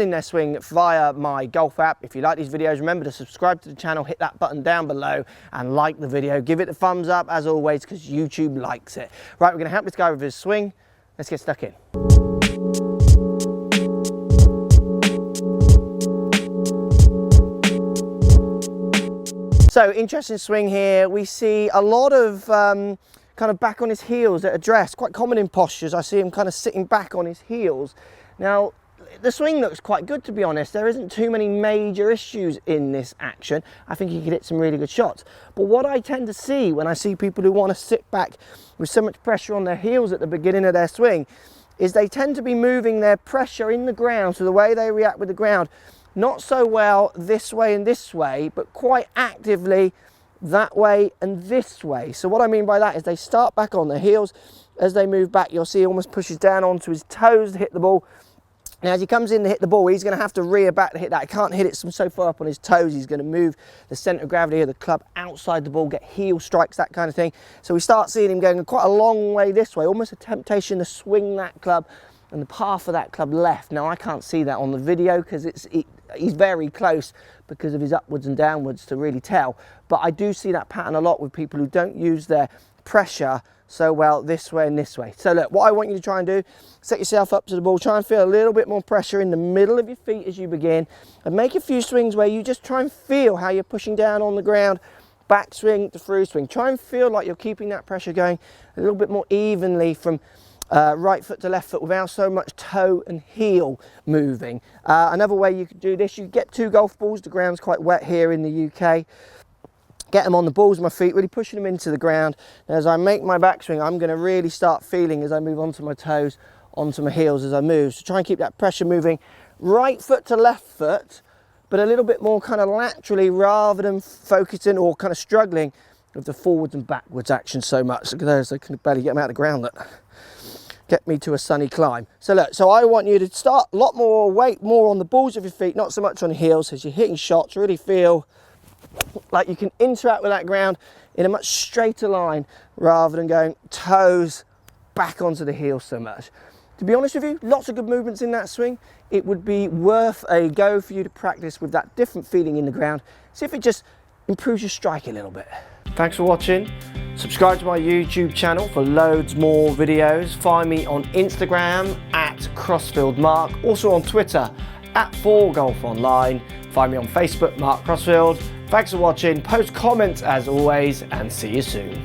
in their swing via my golf app. If you like these videos, remember to subscribe to the channel, hit that button down below and like the video. Give it a thumbs up as always because YouTube likes it. Right, we're going to help this guy with his swing. Let's get stuck in. So interesting swing here. We see a lot of kind of back on his heels at address, quite common in postures. I see him kind of sitting back on his heels. Now, the swing looks quite good, to be honest. There isn't too many major issues in this action. I think he could hit some really good shots. But what I tend to see when I see people who want to sit back with so much pressure on their heels at the beginning of their swing is they tend to be moving their pressure in the ground, so the way they react with the ground, not so well this way and this way, but quite actively that way and this way. So what I mean by that is they start back on their heels. As they move back, you'll see he almost pushes down onto his toes to hit the ball. Now, as he comes in to hit the ball, he's going to have to rear back to hit that. He can't hit it so far up on his toes. He's going to move the centre of gravity of the club outside the ball, get heel strikes, that kind of thing. So we start seeing him going quite a long way this way, almost a temptation to swing that club and the path of that club left. Now, I can't see that on the video because he's very close because of his upwards and downwards to really tell. But I do see that pattern a lot with people who don't use their pressure so well this way and this way. So look, what I want you to try and do, set yourself up to the ball, try and feel a little bit more pressure in the middle of your feet as you begin, and make a few swings where you just try and feel how you're pushing down on the ground, back swing to through swing. Try and feel like you're keeping that pressure going a little bit more evenly from right foot to left foot without so much toe and heel moving. Another way you could do this, you get 2 golf balls. The ground's quite wet here in the UK. Get them on the balls of my feet, really pushing them into the ground. And as I make my backswing, I'm going to really start feeling as I move onto my toes, onto my heels as I move. So try and keep that pressure moving right foot to left foot, but a little bit more kind of laterally rather than focusing or kind of struggling with the forwards and backwards action so much. Look at those, I can barely get them out of the ground. Look. Get me to a sunny climb. So look, so I want you to start a lot more weight, more on the balls of your feet, not so much on the heels. As you're hitting shots, really feel like you can interact with that ground in a much straighter line rather than going toes back onto the heels so much. To be honest with you, lots of good movements in that swing. It would be worth a go for you to practice with that different feeling in the ground. See if it just improves your strike a little bit. Thanks for watching. Subscribe to my YouTube channel for loads more videos. Find me on Instagram at Crossfield Mark, also on Twitter at 4golfonline. Find me on Facebook, Mark Crossfield. Thanks for watching, post comments as always, and see you soon.